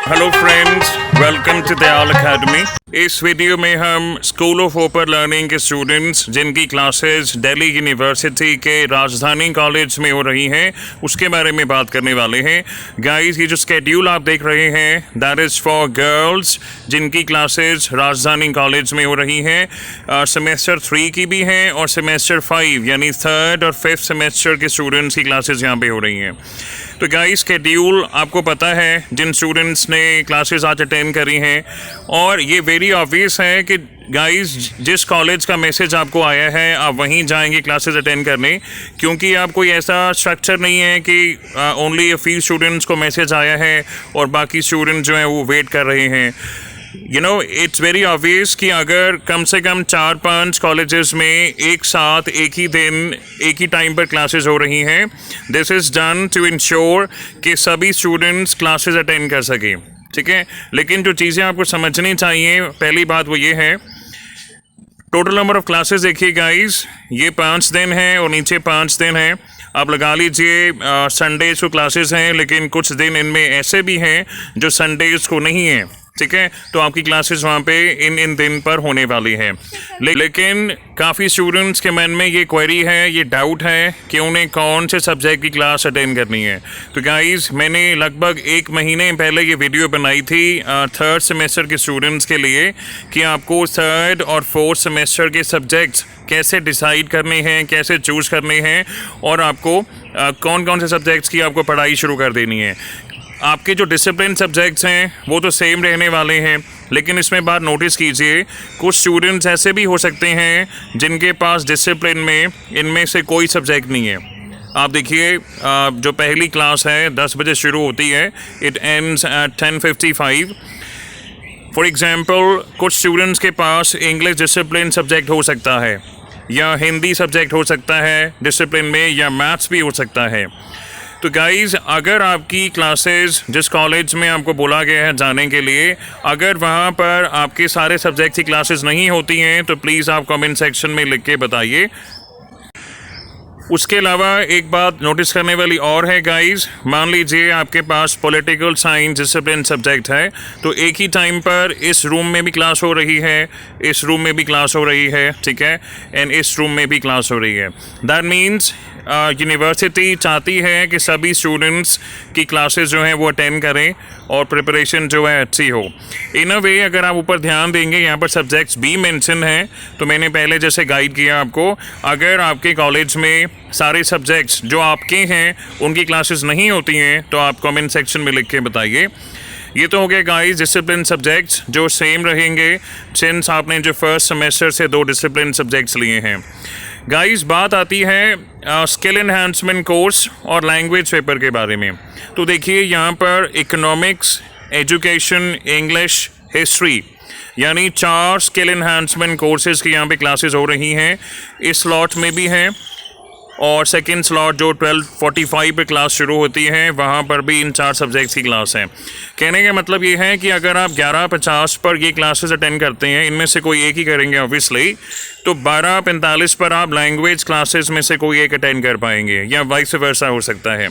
Hello friends, welcome to Dayal Academy. इस video में हम स्कूल ऑफ ओपर लर्निंग के स्टूडेंट्स जिनकी क्लासेस दिल्ली यूनिवर्सिटी के राजधानी कॉलेज में हो रही हैं उसके बारे में बात करने वाले हैं। गाइस, ये जो स्केड्यूल आप देख रहे हैं दैट इज़ फॉर गर्ल्स जिनकी क्लासेस राजधानी कॉलेज में हो रही हैं। सेमेस्टर 3 की भी हैं और सेमेस्टर 5 यानी 3rd और 5th सेमेस्टर के स्टूडेंट्स की क्लासेस यहाँ पे हो रही हैं। तो गाइस, स्केड्यूल आपको पता है जिन स्टूडेंट्स ने क्लासेस आज अटेंड करी हैं, और ये वेरी ऑब्वियस है कि गाइस जिस कॉलेज का मैसेज आपको आया है आप वहीं जाएंगे क्लासेस अटेंड करने, क्योंकि आप कोई ऐसा स्ट्रक्चर नहीं है कि ओनली अ फ्यू स्टूडेंट्स को मैसेज आया है और बाकी स्टूडेंट्स जो हैं वो वेट कर रहे हैं। इट्स वेरी ऑब्वियस कि अगर कम से कम 4-5 कॉलेजेस में एक साथ एक ही दिन एक ही टाइम पर क्लासेस हो रही हैं, this is done to ensure कि सभी स्टूडेंट्स क्लासेस अटेंड कर सकें, ठीक है। लेकिन जो चीज़ें आपको समझनी चाहिए, पहली बात वो ये है, टोटल नंबर ऑफ क्लासेस देखिए गाइस, ये 5 दिन हैं और नीचे 5 दिन हैं। आप लगा लीजिए संडेज़ को क्लासेस हैं, लेकिन कुछ दिन इनमें ऐसे भी हैं जो संडेज़ को नहीं हैं, ठीक है। तो आपकी क्लासेस वहाँ पे इन दिन पर होने वाली है। लेकिन काफ़ी स्टूडेंट्स के मन में ये क्वेरी है, ये डाउट है कि उन्हें कौन से सब्जेक्ट की क्लास अटेंड करनी है। तो गाइस, मैंने लगभग 1 महीने पहले ये वीडियो बनाई थी 3rd सेमेस्टर के स्टूडेंट्स के लिए कि आपको 3rd और 4th सेमेस्टर के सब्जेक्ट्स कैसे डिसाइड करने हैं, कैसे चूज़ करने हैं, और आपको कौन कौन से सब्जेक्ट्स की आपको पढ़ाई शुरू कर देनी है। आपके जो डिसिप्लिन सब्जेक्ट्स हैं वो तो सेम रहने वाले हैं, लेकिन इसमें बात नोटिस कीजिए, कुछ स्टूडेंट्स ऐसे भी हो सकते हैं जिनके पास डिसिप्लिन में इनमें से कोई सब्जेक्ट नहीं है। आप देखिए, जो पहली क्लास है 10 बजे शुरू होती है, it ends at 10:55। For example, कुछ स्टूडेंट्स के पास इंग्लिश डिसिप्लिन सब्जेक्ट हो सकता है, या हिंदी सब्जेक्ट हो सकता है डिसिप्लिन में, या मैथ्स भी हो सकता है। तो गाइज़, अगर आपकी क्लासेस जिस कॉलेज में आपको बोला गया है जाने के लिए, अगर वहाँ पर आपके सारे सब्जेक्ट की क्लासेस नहीं होती हैं तो प्लीज़ आप कमेंट सेक्शन में लिख के बताइए। उसके अलावा एक बात नोटिस करने वाली और है गाइज़, मान लीजिए आपके पास पॉलिटिकल साइंस डिसिप्लिन सब्जेक्ट है, तो एक ही टाइम पर इस रूम में भी क्लास हो रही है, इस रूम में भी क्लास हो रही है, ठीक है, एंड इस रूम में भी क्लास हो रही है। दैट मीन्स यूनिवर्सिटी चाहती है कि सभी स्टूडेंट्स की क्लासेस जो हैं वो अटेंड करें और प्रिपरेशन जो है अच्छी हो। इन अ वे, अगर आप ऊपर ध्यान देंगे यहाँ पर सब्जेक्ट्स भी मेंशन हैं, तो मैंने पहले जैसे गाइड किया आपको, अगर आपके कॉलेज में सारे सब्जेक्ट्स जो आपके हैं उनकी क्लासेस नहीं होती हैं तो आप कमेंट सेक्शन में लिख के बताइए। ये तो हो गया गाइस डिसिप्लिन सब्जेक्ट्स जो सेम रहेंगे सिंस आपने जो 1st सेमेस्टर से 2 डिसिप्लिन सब्जेक्ट्स लिए हैं। गाइस, बात आती है स्किल एनहांसमेंट कोर्स और लैंग्वेज पेपर के बारे में। तो देखिए, यहाँ पर इकोनॉमिक्स, एजुकेशन, इंग्लिश, हिस्ट्री यानी 4 स्किल एनहांसमेंट कोर्सेज़ की यहाँ पे क्लासेस हो रही हैं। इस स्लॉट में भी हैं, और सेकेंड स्लॉट जो 12:45 पे क्लास शुरू होती है वहाँ पर भी इन 4 सब्जेक्ट्स की क्लास है। कहने का मतलब ये है कि अगर आप 11:50 पर ये क्लासेस अटेंड करते हैं, इनमें से कोई एक ही करेंगे ऑब्वियसली, तो 12:45 पर आप लैंग्वेज क्लासेस में से कोई एक अटेंड कर पाएंगे, या वाइस वर्सा हो सकता है।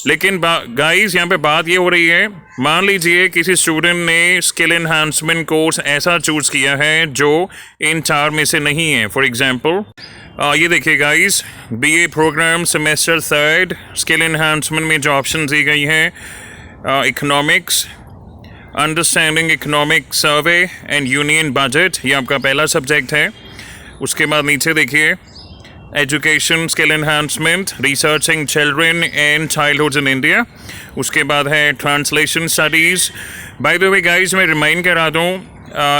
लेकिन गाइस, यहाँ पे बात ये हो रही है, मान लीजिए किसी स्टूडेंट ने स्किल एनहांसमेंट कोर्स ऐसा चूज़ किया है जो इन 4 में से नहीं है। फॉर एग्जांपल, ये देखिए guys, BA program semester 3rd skill enhancement में जो ऑप्शन दी गई हैं, economics, understanding economic survey and union budget, ये आपका पहला सब्जेक्ट है। उसके बाद नीचे देखिए, education skill enhancement, researching children and childhood in India. उसके बाद है translation studies. By the way guys, मैं रिमाइंड करा दूँ,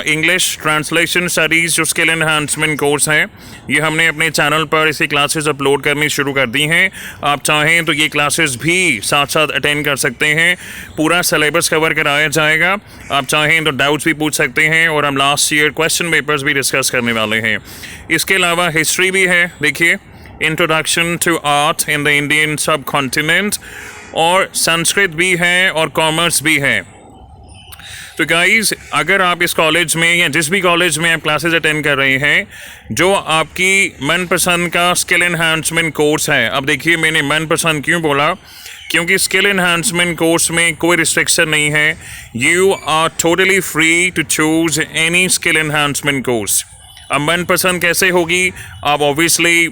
इंग्लिश ट्रांसलेशन स्टडीज़ जो स्किल एनहांसमेंट कोर्स हैं, ये हमने अपने चैनल पर इसी क्लासेस अपलोड करनी शुरू कर दी हैं। आप चाहें तो ये क्लासेस भी साथ साथ अटेंड कर सकते हैं। पूरा सिलेबस कवर कराया जाएगा। आप चाहें तो डाउट्स भी पूछ सकते हैं, और हम लास्ट ईयर क्वेश्चन पेपर्स भी डिस्कस करने वाले हैं। इसके अलावा हिस्ट्री भी है, देखिए, introduction to art in the Indian subcontinent, और संस्कृत भी है और कॉमर्स भी है। तो गाइस, अगर आप इस कॉलेज में या जिस भी कॉलेज में आप क्लासेस अटेंड कर रहे हैं, जो आपकी मनपसंद का स्किल एनहांसमेंट कोर्स है, अब देखिए मैंने मनपसंद क्यों बोला, क्योंकि स्किल एनहांसमेंट कोर्स में कोई रिस्ट्रिक्शन नहीं है। You are totally free to choose any skill enhancement course. अब मनपसंद कैसे होगी? आप ऑब्वियसली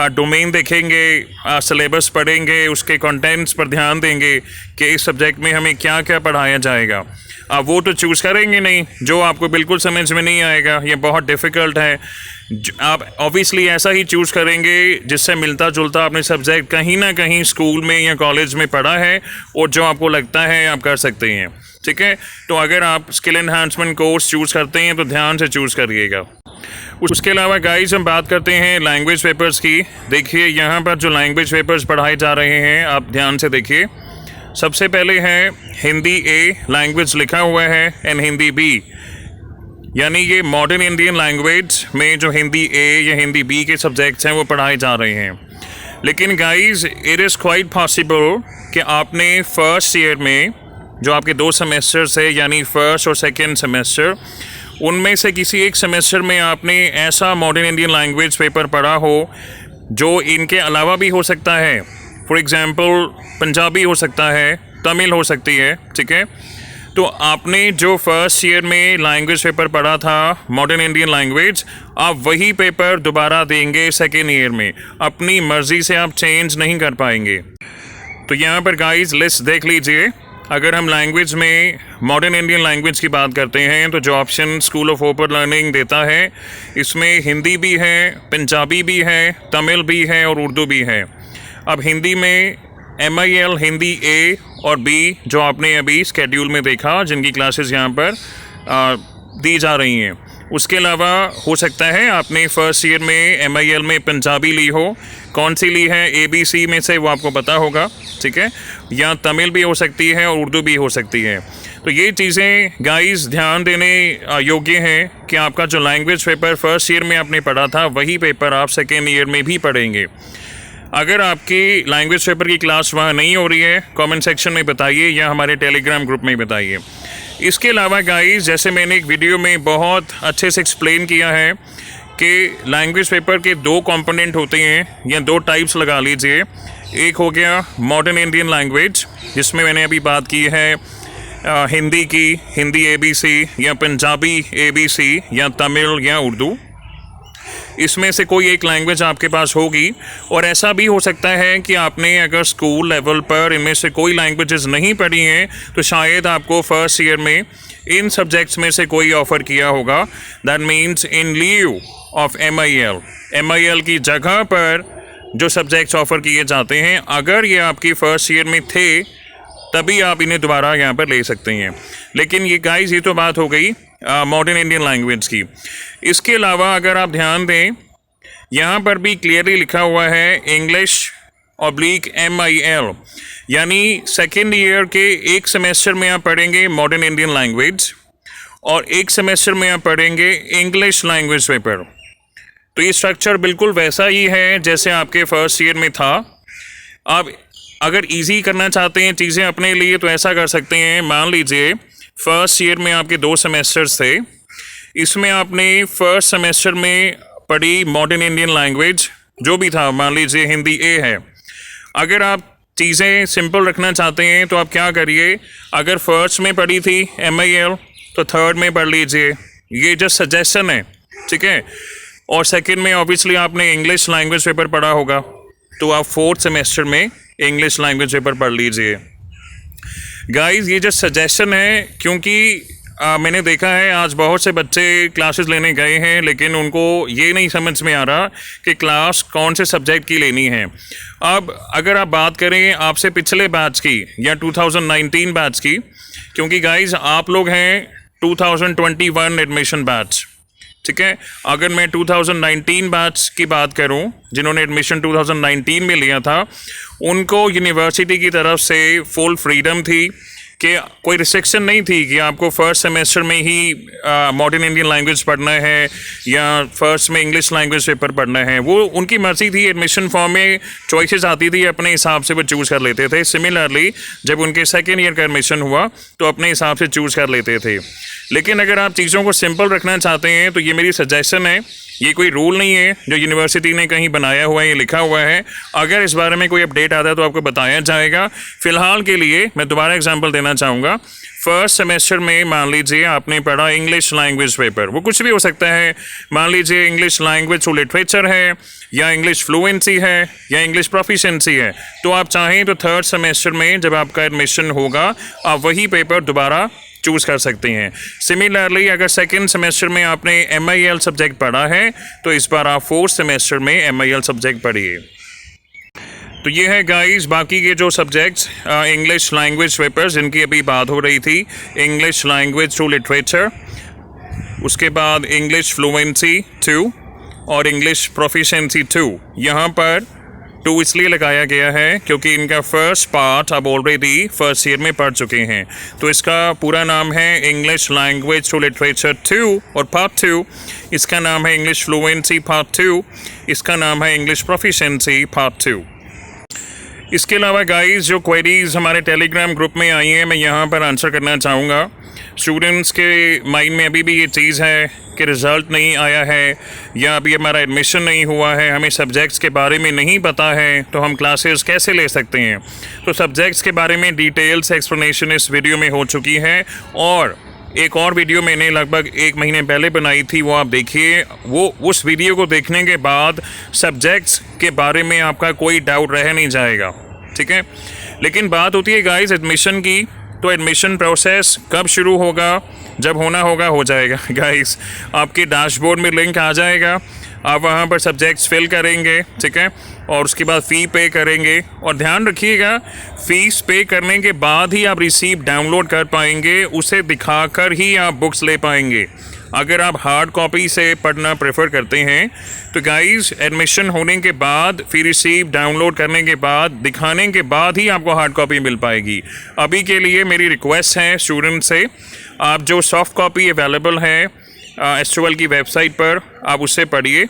डोमेन देखेंगे, सिलेबस पढ़ेंगे, उसके कंटेंट्स पर ध्यान देंगे कि इस सब्जेक्ट में हमें क्या क्या पढ़ाया जाएगा। आप वो तो चूज़ करेंगे नहीं जो आपको बिल्कुल समझ में नहीं आएगा, ये बहुत डिफ़िकल्ट है। आप ऑब्वियसली ऐसा ही चूज़ करेंगे जिससे मिलता जुलता आपने सब्जेक्ट कहीं ना कहीं स्कूल में या कॉलेज में पढ़ा है और जो आपको लगता है आप कर सकते हैं। ठीक है, तो अगर आप स्किल एनहांसमेंट कोर्स चूज़ करते हैं तो ध्यान से चूज़ करिएगा। उसके अलावा गाइस, हम बात करते हैं लैंग्वेज पेपर्स की। देखिए यहाँ पर जो लैंग्वेज पेपर्स पढ़ाए जा रहे हैं, आप ध्यान से देखिए। सबसे पहले है हिंदी ए लैंग्वेज लिखा हुआ है एंड हिंदी बी, यानी ये मॉडर्न इंडियन लैंग्वेज में जो हिंदी ए या हिंदी बी के सब्जेक्ट्स हैं वो पढ़ाए जा रहे हैं। लेकिन guys, it is quite possible कि आपने फर्स्ट ईयर में जो आपके 2 सेमेस्टर्स है, यानी फर्स्ट और सेकेंड सेमेस्टर, उनमें से किसी एक सेमेस्टर में आपने ऐसा मॉडर्न इंडियन लैंग्वेज पेपर पढ़ा हो जो इनके अलावा भी हो सकता है। फॉर एग्ज़ाम्पल पंजाबी हो सकता है, तमिल हो सकती है। ठीक है, तो आपने जो फर्स्ट ईयर में लैंग्वेज पेपर पढ़ा था मॉडर्न इंडियन लैंग्वेज, आप वही पेपर दोबारा देंगे सेकेंड ईयर में। अपनी मर्ज़ी से आप चेंज नहीं कर पाएंगे। तो यहाँ पर गाइस लिस्ट देख लीजिए। अगर हम लैंग्वेज में मॉडर्न इंडियन लैंग्वेज की बात करते हैं तो जो option school of open learning देता है, इसमें हिंदी भी है, पंजाबी भी है, तमिल भी है और उर्दू भी है। अब हिंदी में MIL हिंदी A और B जो आपने अभी स्केड्यूल में देखा, जिनकी क्लासेस यहाँ पर दी जा रही हैं। उसके अलावा हो सकता है आपने फर्स्ट ईयर में MIL में पंजाबी ली हो, कौन सी ली है ABC में से वो आपको पता होगा। ठीक है, या तमिल भी हो सकती है और उर्दू भी हो सकती है। तो ये चीज़ें गाइस ध्यान देने योग्य हैं कि आपका जो लैंग्वेज पेपर फर्स्ट ईयर में आपने पढ़ा था वही पेपर आप सेकेंड ईयर में भी पढ़ेंगे। अगर आपकी लैंग्वेज पेपर की क्लास वहाँ नहीं हो रही है, कमेंट सेक्शन में बताइए या हमारे टेलीग्राम ग्रुप में बताइए। इसके अलावा गाइस, जैसे मैंने एक वीडियो में बहुत अच्छे से एक्सप्लेन किया है कि लैंग्वेज पेपर के 2 कंपोनेंट होते हैं या 2 टाइप्स लगा लीजिए। एक हो गया मॉडर्न इंडियन लैंग्वेज, जिसमें मैंने अभी बात की है हिंदी की, हिंदी ABC या पंजाबी ABC या तमिल या उर्दू। इसमें से कोई एक लैंग्वेज आपके पास होगी, और ऐसा भी हो सकता है कि आपने अगर स्कूल लेवल पर इनमें से कोई लैंग्वेजेस नहीं पढ़ी हैं तो शायद आपको फर्स्ट ईयर में इन सब्जेक्ट्स में से कोई ऑफ़र किया होगा। That means in leave of MIL की जगह पर जो सब्जेक्ट्स ऑफ़र किए जाते हैं, अगर ये आपकी फ़र्स्ट ईयर में थे तभी आप इन्हें दोबारा यहाँ पर ले सकते हैं। लेकिन ये गाइस, ये तो बात हो गई मॉडर्न इंडियन लैंग्वेज की। इसके अलावा अगर आप ध्यान दें, यहाँ पर भी क्लियरली लिखा हुआ है English/MIL, यानी सेकेंड ईयर के एक सेमेस्टर में आप पढ़ेंगे मॉडर्न इंडियन लैंग्वेज और एक सेमेस्टर में आप पढ़ेंगे इंग्लिश लैंग्वेज पेपर। तो ये स्ट्रक्चर बिल्कुल वैसा ही है जैसे आपके फर्स्ट ईयर में था। आप अगर इजी करना चाहते हैं चीज़ें अपने लिए तो ऐसा कर सकते हैं। मान लीजिए फर्स्ट ईयर में आपके 2 सेमेस्टर्स थे, इसमें आपने फर्स्ट सेमेस्टर में पढ़ी मॉडर्न इंडियन लैंग्वेज जो भी था, मान लीजिए हिंदी A है। अगर आप चीज़ें सिंपल रखना चाहते हैं तो आप क्या करिए, अगर फर्स्ट में पढ़ी थी MIL तो थर्ड में पढ़ लीजिए, ये जस्ट सजेशन है। ठीक है, और सेकंड में ऑब्वियसली आपने इंग्लिश लैंग्वेज पेपर पढ़ा होगा तो आप फोर्थ सेमेस्टर में इंग्लिश लैंग्वेज पेपर पढ़ लीजिए। गाइस, ये जो सजेशन है, क्योंकि मैंने देखा है आज बहुत से बच्चे क्लासेस लेने गए हैं लेकिन उनको ये नहीं समझ में आ रहा कि क्लास कौन से सब्जेक्ट की लेनी है। अब अगर आप बात करें आपसे पिछले बैच की या 2019 बैच की, क्योंकि गाइस आप लोग हैं 2021 एडमिशन बैच। ठीक है, अगर मैं 2019 बैच की बात करूं, जिन्होंने एडमिशन 2019 में लिया था, उनको यूनिवर्सिटी की तरफ से फुल फ्रीडम थी कि कोई रिस्ट्रिक्शन नहीं थी कि आपको फर्स्ट सेमेस्टर में ही मॉडर्न इंडियन लैंग्वेज पढ़ना है या फर्स्ट में इंग्लिश लैंग्वेज पेपर पढ़ना है। वो उनकी मर्ज़ी थी, एडमिशन फॉर्म में चॉइसेस आती थी, अपने हिसाब से वो चूज़ कर लेते थे। सिमिलरली जब उनके सेकेंड ईयर का एडमिशन हुआ तो अपने हिसाब से चूज़ कर लेते थे। लेकिन अगर आप चीज़ों को सिंपल रखना चाहते हैं तो ये मेरी सजेशन है, ये कोई रूल नहीं है जो यूनिवर्सिटी ने कहीं बनाया हुआ है, ये लिखा हुआ है। अगर इस बारे में कोई अपडेट आता है तो आपको बताया जाएगा। फ़िलहाल के लिए मैं दोबारा एग्जांपल देना चाहूँगा। फर्स्ट सेमेस्टर में मान लीजिए आपने पढ़ा इंग्लिश लैंग्वेज पेपर, वो कुछ भी हो सकता है। मान लीजिए इंग्लिश लैंग्वेज टू लिटरेचर है या इंग्लिश फ्लुएंसी है या इंग्लिश प्रोफिशिएंसी है, तो आप चाहें तो थर्ड सेमेस्टर में जब आपका एडमिशन होगा आप वही पेपर दोबारा चूज़ कर सकते हैं। सिमिलरली अगर सेकेंड सेमेस्टर में आपने MIL सब्जेक्ट पढ़ा है तो इस बार आप फोर्थ सेमेस्टर में MIL सब्जेक्ट पढ़िए। तो ये है गाइस बाकी के जो सब्जेक्ट्स इंग्लिश लैंग्वेज पेपर्स जिनकी अभी बात हो रही थी, इंग्लिश लैंग्वेज टू लिटरेचर, उसके बाद इंग्लिश फ्लुएंसी 2 और इंग्लिश प्रोफिशिएंसी 2। यहाँ पर 2 इसलिए लगाया गया है क्योंकि इनका फर्स्ट पार्ट आप ऑलरेडी फर्स्ट ईयर में पढ़ चुके हैं। तो इसका पूरा नाम है इंग्लिश लैंग्वेज टू लिटरेचर 2 और पार्ट 2, इसका नाम है इंग्लिश फ्लुएंसी पार्ट 2, इसका नाम है इंग्लिश प्रोफिशिएंसी पार्ट 2। इसके अलावा गाइस जो क्वेरीज हमारे टेलीग्राम ग्रुप में आई हैं मैं यहाँ पर आंसर करना चाहूँगा। स्टूडेंट्स के माइंड में अभी भी ये चीज़ है कि रिज़ल्ट नहीं आया है या अभी हमारा एडमिशन नहीं हुआ है, हमें सब्जेक्ट्स के बारे में नहीं पता है, तो हम क्लासेस कैसे ले सकते हैं। तो सब्जेक्ट्स के बारे में डिटेल्स एक्सप्लेनेशन इस वीडियो में हो चुकी है और एक और वीडियो मैंने लगभग 1 महीने पहले बनाई थी, वो आप देखिए। वो उस वीडियो को देखने के बाद सब्जेक्ट्स के बारे में आपका कोई डाउट रह नहीं जाएगा, ठीक है। लेकिन बात होती है गाइस एडमिशन की, तो एडमिशन प्रोसेस कब शुरू होगा, जब होना होगा हो जाएगा गाइस। आपके डैशबोर्ड में लिंक आ जाएगा, आप वहाँ पर सब्जेक्ट्स फिल करेंगे, ठीक है, और उसके बाद फ़ी पे करेंगे। और ध्यान रखिएगा फ़ीस पे करने के बाद ही आप रिसीप्ट डाउनलोड कर पाएंगे, उसे दिखाकर ही आप बुक्स ले पाएंगे। अगर आप हार्ड कॉपी से पढ़ना प्रेफर करते हैं तो गाइस एडमिशन होने के बाद फिर रिसीप्ट डाउनलोड करने के बाद दिखाने के बाद ही आपको हार्ड कॉपी मिल पाएगी। अभी के लिए मेरी रिक्वेस्ट है स्टूडेंट से, आप जो सॉफ्ट कॉपी अवेलेबल है SOL की वेबसाइट पर आप उससे पढ़िए।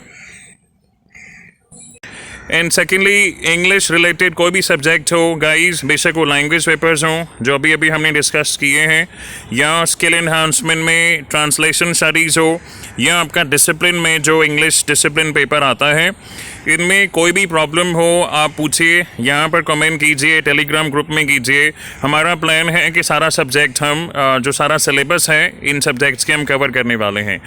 एंड सेकेंडली इंग्लिश रिलेटेड कोई भी सब्जेक्ट हो गाइस, बेशक वो लैंग्वेज पेपर्स हों जो अभी अभी हमने डिस्कस किए हैं, या स्किल एनहांसमेंट में ट्रांसलेशन स्टडीज़ हो, या आपका डिसिप्लिन में जो इंग्लिश डिसिप्लिन पेपर आता है, इनमें कोई भी प्रॉब्लम हो आप पूछिए, यहाँ पर कमेंट कीजिए, टेलीग्राम ग्रुप में कीजिए। हमारा प्लान है कि सारा सब्जेक्ट हम जो सारा सिलेबस है इन सब्जेक्ट्स के हम कवर करने वाले हैं।